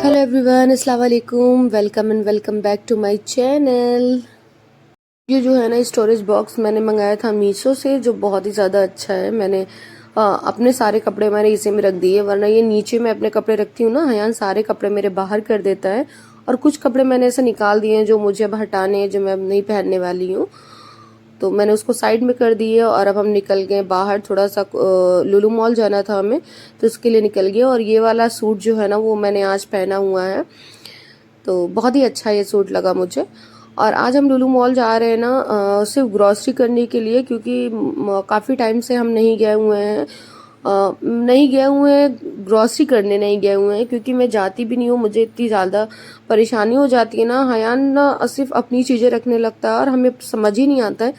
Hello everyone, अस्सलाम वालेकुम। Welcome and welcome back to my channel. ये जो है ना स्टोरेज बॉक्स मैंने मंगाया था मीशो से, जो बहुत ही ज़्यादा अच्छा है। मैंने अपने सारे कपड़े मैंने इसी में रख दिए, वरना ये नीचे मैं अपने कपड़े रखती हूँ ना, हयान सारे कपड़े मेरे बाहर कर देता है। और कुछ कपड़े मैंने ऐसे निकाल दिए हैं जो मुझे अब हटाने हैं, जो मैं अब नहीं पहनने वाली हूँ, तो मैंने उसको साइड में कर दिए। और अब हम निकल गए बाहर, थोड़ा सा लुलु मॉल जाना था हमें, तो उसके लिए निकल गए। और ये वाला सूट जो है ना वो मैंने आज पहना हुआ है, तो बहुत ही अच्छा ये सूट लगा मुझे। और आज हम लुलु मॉल जा रहे हैं ना सिर्फ ग्रॉसरी करने के लिए, क्योंकि काफ़ी टाइम से हम नहीं गए हुए हैं। ग्रॉसरी करने नहीं गए हुए हैं, क्योंकि मैं जाती भी नहीं हूँ। मुझे इतनी ज़्यादा परेशानी हो जाती है ना, हयान ना सिर्फ अपनी चीज़ें रखने लगता है और हमें समझ ही नहीं आता है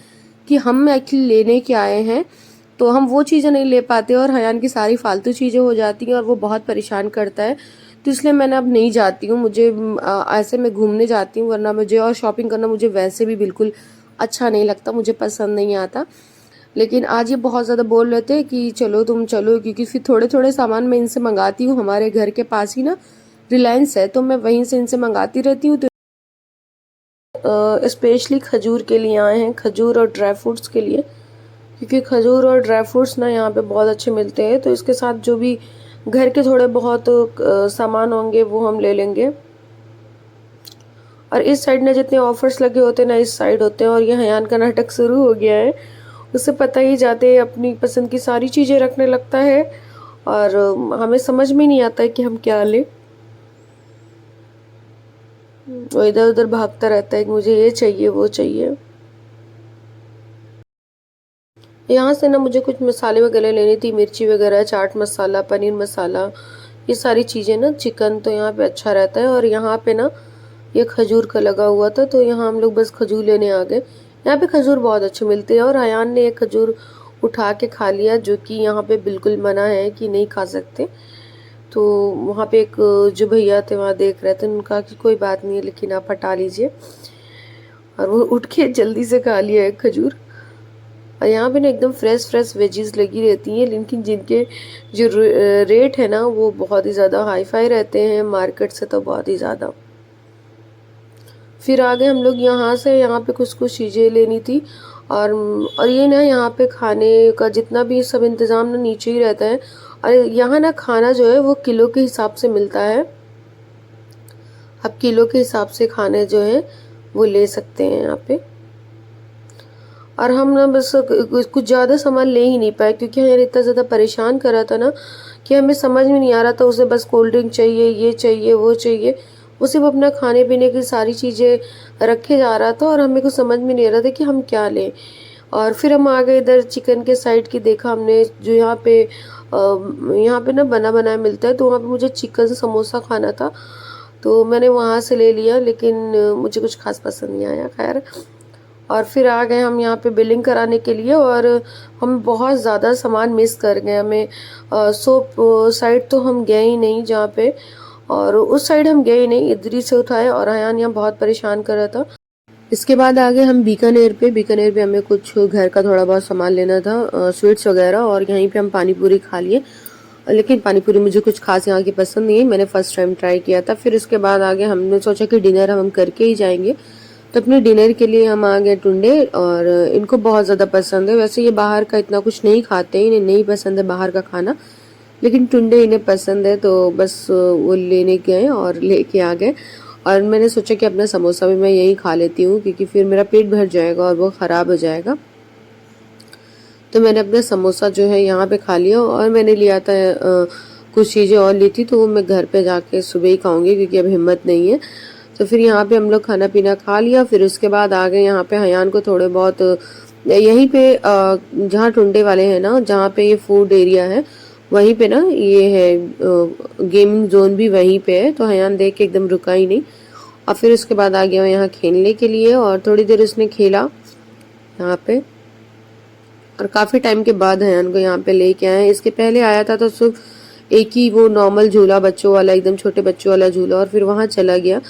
कि हम एक्चुअली लेने क्या आए हैं। तो हम वो चीज़ें नहीं ले पाते और हयान की सारी फालतू चीज़ें हो जाती हैं और वो बहुत परेशान करता है। तो इसलिए मैंने अब नहीं जाती हूँ। मुझे ऐसे मैं घूमने जाती हूँ, वरना मुझे और शॉपिंग करना मुझे वैसे भी बिल्कुल अच्छा नहीं लगता, मुझे पसंद नहीं आता। लेकिन आज ये बहुत ज़्यादा बोल रहे थे कि चलो तुम चलो, क्योंकि फिर थोड़े थोड़े सामान मैं इनसे मंगाती हूँ। हमारे घर के पास ही ना रिलायंस है, तो मैं वहीं से इनसे मंगाती रहती हूँ। तो स्पेशली खजूर के लिए आए हैं, खजूर और ड्राई फ्रूट्स के लिए, क्योंकि खजूर और ड्राई फ्रूट्स ना यहाँ पे बहुत अच्छे मिलते हैं। तो इसके साथ जो भी घर के थोड़े बहुत सामान होंगे वो हम ले लेंगे। और इस साइड ना जितने ऑफर्स लगे होते हैं ना इस साइड होते हैं, और ये हयान का नाटक शुरू हो गया है। उसे पता ही जाते अपनी पसंद की सारी चीज़ें रखने लगता है, और हमें समझ में नहीं आता है कि हम क्या लें। वो इधर उधर भागता रहता है कि मुझे ये चाहिए वो चाहिए। यहाँ से ना मुझे कुछ मसाले वगैरह लेनी थी, मिर्ची वगैरह, चाट मसाला, पनीर मसाला, ये सारी चीज़ें ना। चिकन तो यहाँ पे अच्छा रहता है। और यहाँ पे ना ये खजूर का लगा हुआ था, तो यहाँ हम लोग बस खजूर लेने आ गए। यहाँ पे खजूर बहुत अच्छे मिलते हैं, और अयान ने एक खजूर उठा के खा लिया, जो कि यहाँ पे बिल्कुल मना है कि नहीं खा सकते। तो वहाँ पे एक जो भैया थे वहाँ देख रहे थे, उनका कि कोई बात नहीं है, लेकिन आप हटा लीजिए। और वो उठ के जल्दी से खा लिया एक खजूर। और यहाँ पे ना एकदम फ्रेश फ्रेश वेजीज लगी रहती हैं, लेकिन जिनके जो रेट है ना वो बहुत ही ज़्यादा हाई फाई रहते हैं मार्केट से, तो बहुत ही ज़्यादा। फिर आगे हम लोग यहाँ से, यहाँ पे कुछ कुछ चीज़ें लेनी थी। और ये ना यहाँ पे खाने का जितना भी सब इंतज़ाम ना नीचे ही रहता है। और यहाँ ना खाना जो है वो किलो के हिसाब से मिलता है। आप किलो के हिसाब से खाने जो है वो ले सकते हैं यहाँ पे। और हम ना बस कुछ ज़्यादा सामान ले ही नहीं पाए, क्योंकि यार इतना ज़्यादा परेशान कर रहा था ना कि हमें समझ में नहीं आ रहा था। उसे बस कोल्ड ड्रिंक चाहिए, ये चाहिए, वो चाहिए। वो सिर्फ अपना खाने पीने की सारी चीज़ें रखे जा रहा था, और हमें कुछ समझ में नहीं आ रहा था कि हम क्या लें। और फिर हम आ गए इधर चिकन के साइड की, देखा हमने जो यहाँ पे ना बना बनाया मिलता है, तो वहाँ पे मुझे चिकन समोसा खाना था, तो मैंने वहाँ से ले लिया। लेकिन मुझे कुछ खास पसंद नहीं आया, खैर। और फिर आ गए हम यहाँ पे बिलिंग कराने के लिए, और हम बहुत ज़्यादा सामान मिस कर गए। हमें सोप साइड तो हम गए ही नहीं जहाँ पे, और उस साइड हम गए ही नहीं, इधर ही से उठाए। और अयान यहाँ बहुत परेशान कर रहा था। इसके बाद आ गए हम बीकानेर पे। बीकानेर पे हमें कुछ घर का थोड़ा बहुत सामान लेना था, स्वीट्स वगैरह, और यहीं पे हम पानी पूरी खा लिए। लेकिन पानी पूरी मुझे कुछ खास यहाँ की पसंद नहीं है, मैंने फर्स्ट टाइम ट्राई किया था। फिर उसके बाद आगे हमने सोचा कि डिनर हम करके ही जाएंगे, तो अपने डिनर के लिए हम आ गए टुंडे। और इनको बहुत ज़्यादा पसंद है। वैसे ये बाहर का इतना कुछ नहीं खाते, इन्हें नहीं पसंद है बाहर का खाना, लेकिन टुंडे इन्हें पसंद है, तो बस वो लेने गए और लेके आ गए। और मैंने सोचा कि अपना समोसा भी मैं यहीं खा लेती हूँ, क्योंकि फिर मेरा पेट भर जाएगा और वो ख़राब हो जाएगा। तो मैंने अपना समोसा जो है यहाँ पे खा लिया। और मैंने लिया था कुछ चीज़ें और ली थी, तो वो मैं घर पे जाके सुबह ही खाऊंगी, क्योंकि अब हिम्मत नहीं है। तो फिर यहाँ पे हम लोग खाना पीना खा लिया। फिर उसके बाद आ गए यहाँ पे हयान को थोड़े बहुत यहीं पे जहाँ टुंडे वाले हैं ना, जहाँ पे ये फूड एरिया है, वहीं पे ना ये है गेमिंग जोन भी वहीं पे है। तो हयान देख के एकदम रुका ही नहीं। और फिर उसके बाद आ गया यहाँ खेलने के लिए, और थोड़ी देर उसने खेला यहाँ पे। और काफ़ी टाइम के बाद हयान को यहाँ पे लेके आए। इसके पहले आया था तो सिर्फ एक ही वो नॉर्मल झूला, बच्चों वाला, एकदम छोटे बच्चों वाला झूला, और फिर वहाँ चला गया।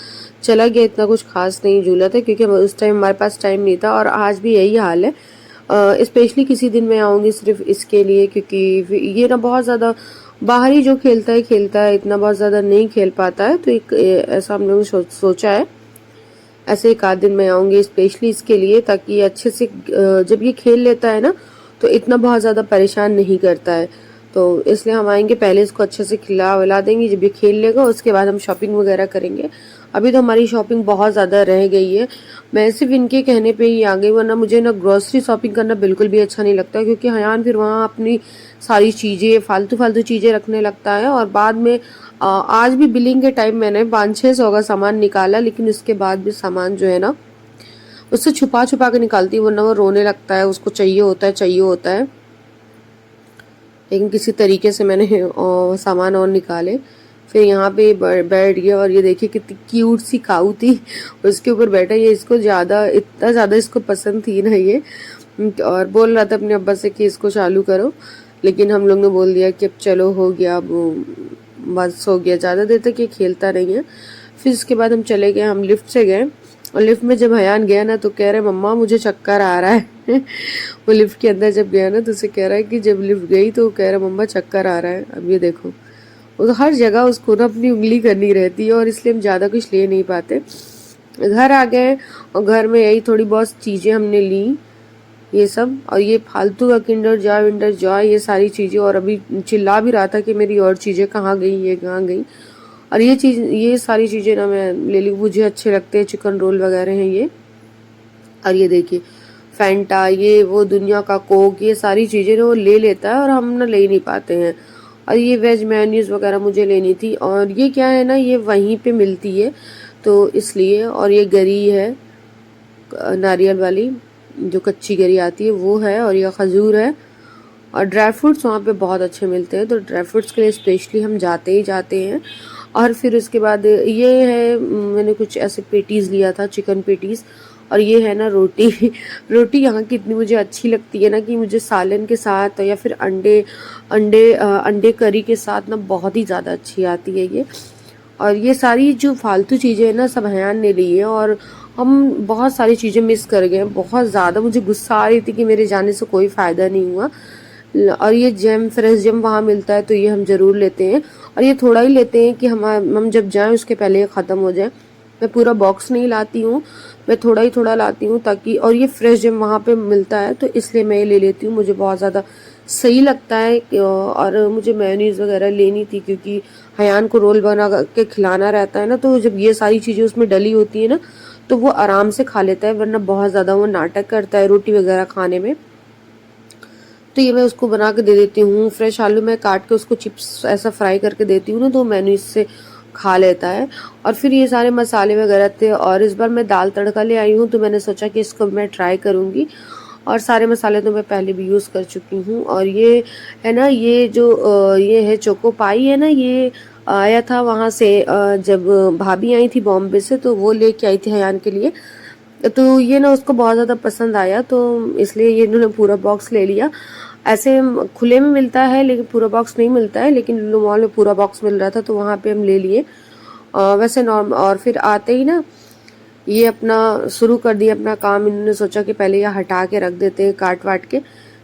इतना कुछ खास नहीं झूला था, क्योंकि उस टाइम हमारे पास टाइम नहीं था। और आज भी यही हाल है। स्पेशली किसी दिन मैं आऊँगी सिर्फ इसके लिए, क्योंकि ये ना बहुत ज़्यादा बाहर ही जो खेलता है, इतना बहुत ज़्यादा नहीं खेल पाता है। तो एक ऐसा हम लोगों ने सोचा है, ऐसे एक आध दिन मैं आऊँगी स्पेशली इसके लिए, ताकि ये अच्छे से जब ये खेल लेता है ना तो इतना बहुत ज़्यादा परेशान नहीं करता है। तो इसलिए हम आएंगे, पहले इसको अच्छे से खिला विला देंगे, जब ये खेल लेगा उसके बाद हम शॉपिंग वगैरह करेंगे। अभी तो हमारी शॉपिंग बहुत ज़्यादा रह गई है। मैं सिर्फ इनके कहने पे ही आ गई, वरना मुझे ना ग्रॉसरी शॉपिंग करना बिल्कुल भी अच्छा नहीं लगता, क्योंकि हयान फिर वहाँ अपनी सारी चीज़ें फालतू फालतू चीज़ें रखने लगता है। और बाद में आज भी बिलिंग के टाइम मैंने 500-600 का सामान निकाला, लेकिन उसके बाद भी सामान जो है ना उससे छुपा छुपा के निकालती है, वरना वो रोने लगता है, उसको चाहिए होता है। लेकिन किसी तरीके से मैंने सामान और निकाले। फिर यहाँ पे बैठ गया, और ये देखिए कितनी क्यूट सी काऊ थी, उसके ऊपर बैठा। ये इसको इतना ज़्यादा इसको पसंद थी ना ये, और बोल रहा था अपने अब्बा से कि इसको चालू करो, लेकिन हम लोग ने बोल दिया कि अब चलो हो गया, अब बस हो गया, ज़्यादा देर तक ये खेलता नहीं है। फिर इसके बाद हम चले गए, हम लिफ्ट से गए, और लिफ्ट में जब हयान गया ना तो कह रहे मम्मा मुझे चक्कर आ रहा है वो लिफ्ट के अंदर जब गया ना तो उसे कह रहा है कि जब लिफ्ट गई तो कह रहा मम्मा चक्कर आ रहा है। अब ये देखो, वो हर जगह उसको ना अपनी उंगली करनी रहती है, और इसलिए हम ज़्यादा कुछ ले नहीं पाते। घर आ गए, और घर में यही थोड़ी बहुत चीज़ें हमने ली, ये सब, और ये फालतू का किंडर जॉय विंडर जॉय ये सारी चीज़ें। और अभी चिल्ला भी रहा था कि मेरी और चीज़ें कहाँ गई, ये कहाँ गई। और ये सारी चीज़ें ना मैं ले ली, मुझे अच्छे लगते हैं, चिकन रोल वगैरह हैं ये। और ये देखिए फैंटा, ये वो दुनिया का कोक, ये सारी चीज़ें ना वो ले लेता है और हम ना ले ही नहीं पाते हैं। और ये वेज मेयोनीज वगैरह मुझे लेनी थी, और ये क्या है ना ये वहीं पे मिलती है तो इसलिए। और ये गरी है नारियल वाली, जो कच्ची गरी आती है वो है, और ये खजूर है। और ड्राई फ्रूट्स वहाँ पे बहुत अच्छे मिलते हैं, तो ड्राई फ्रूट्स के लिए स्पेशली हम जाते ही जाते हैं। और फिर उसके बाद ये है, मैंने कुछ ऐसे पेटीज़ लिया था, चिकन पेटीज़। और ये है ना रोटी रोटी यहाँ की इतनी मुझे अच्छी लगती है ना कि मुझे सालन के साथ या फिर अंडे करी के साथ ना बहुत ही ज़्यादा अच्छी आती है ये। और ये सारी जो फालतू चीज़ें हैं ना सब हयान ने ली है, और हम बहुत सारी चीज़ें मिस कर गए, बहुत ज़्यादा मुझे गुस्सा आ रही थी कि मेरे जाने से कोई फ़ायदा नहीं हुआ। और ये जैम, फ्रेश जैम वहाँ मिलता है तो ये हम ज़रूर लेते हैं, और ये थोड़ा ही लेते हैं कि हम जब जाएं उसके पहले ये ख़त्म हो जाए। मैं पूरा बॉक्स नहीं लाती हूँ, मैं थोड़ा ही थोड़ा लाती हूँ, ताकि, और ये फ्रेश जैम वहाँ पे मिलता है तो इसलिए मैं ये ले लेती हूँ, मुझे बहुत ज़्यादा सही लगता है। और मुझे मेयोनीज़ वगैरह लेनी थी, क्योंकि हयान को रोल बना के खिलाना रहता है ना, तो जब ये सारी चीज़ें उसमें डली होती है ना तो वो आराम से खा लेता है, वरना बहुत ज़्यादा वो नाटक करता है रोटी वगैरह खाने में। तो ये मैं उसको बना के दे देती हूँ। फ्रेश आलू मैं काट के उसको चिप्स ऐसा फ्राई करके देती हूँ ना, तो मेनू इससे खा लेता है। और फिर ये सारे मसाले वगैरह थे, और इस बार मैं दाल तड़का ले आई हूँ तो मैंने सोचा कि इसको मैं ट्राई करूँगी। और सारे मसाले तो मैं पहले भी यूज़ कर चुकी हूँ। और ये है ना, ये जो ये है चोको पाई है ना, ये आया था वहाँ से, जब भाभी आई थी बॉम्बे से तो वो लेके आई थी हयान के लिए। तो ये ना उसको बहुत ज़्यादा पसंद आया, तो इसलिए ये इन्होंने पूरा बॉक्स ले लिया। ऐसे खुले में मिलता है लेकिन पूरा बॉक्स नहीं मिलता है, लेकिन लुलु मॉल में पूरा बॉक्स मिल रहा था तो वहाँ पे हम ले लिए। वैसे नॉर्म, और फिर आते ही ना ये अपना शुरू कर दिया अपना काम। इन्होंने सोचा कि पहले ये हटा के रख देते हैं काट वाट के,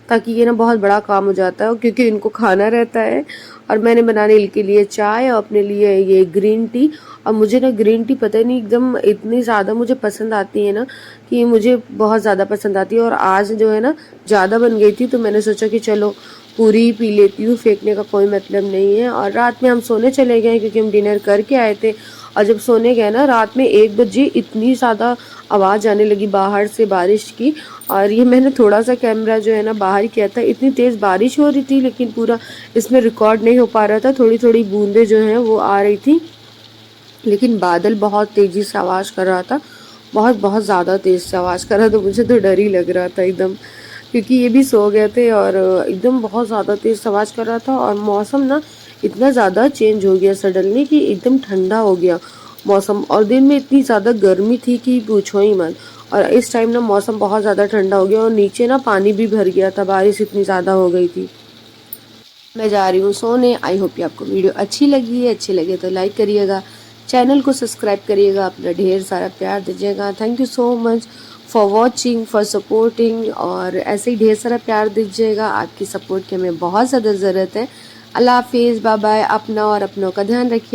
ताकि ये ना बहुत बड़ा काम हो जाता है, क्योंकि इनको खाना रहता है। और मैंने बनाने इनके लिए चाय और अपने लिए ये ग्रीन टी। और मुझे ना ग्रीन टी पता नहीं एकदम इतनी ज़्यादा मुझे पसंद आती है ना, कि मुझे बहुत ज़्यादा पसंद आती है। और आज जो है ना ज़्यादा बन गई थी तो मैंने सोचा कि चलो पूरी ही पी लेती हूँ, फेंकने का कोई मतलब नहीं है। और रात में हम सोने चले गए, क्योंकि हम डिनर करके आए थे। और जब सोने गए ना रात में 1 बजे इतनी ज़्यादा आवाज़ आने लगी बाहर से बारिश की। और ये मैंने थोड़ा सा कैमरा जो है ना बाहर किया था, इतनी तेज़ बारिश हो रही थी लेकिन पूरा इसमें रिकॉर्ड नहीं हो पा रहा था, थोड़ी थोड़ी बूंदें जो हैं वो आ रही थी, लेकिन बादल बहुत तेज़ी से आवाज़ कर रहा था, बहुत बहुत ज़्यादा तेज़ से आवाज़ कर रहा था। तो मुझे तो डर ही लग रहा था एकदम, क्योंकि ये भी सो गए थे और एकदम बहुत ज़्यादा तेज़ आवाज़ कर रहा था। और मौसम ना इतना ज़्यादा चेंज हो गया सडनली कि एकदम ठंडा हो गया मौसम, और दिन में इतनी ज़्यादा गर्मी थी कि पूछो ही मत। और इस टाइम ना मौसम बहुत ज़्यादा ठंडा हो गया, और नीचे ना पानी भी भर गया था, बारिश इतनी ज़्यादा हो गई थी। मैं जा रही हूँ सोने। आई होप कि आपको वीडियो अच्छी लगी है, अच्छी लगे तो लाइक करिएगा, चैनल को सब्सक्राइब करिएगा, अपना ढेर सारा प्यार दीजिएगा। Thank you so much for watching, for supporting, और ऐसे ही ढेर सारा प्यार दीजिएगा। आपकी सपोर्ट की हमें बहुत ज़्यादा ज़रूरत है। अल्लाह हाफिज़, बाय बाय। अपना और अपनों का ध्यान रखिए।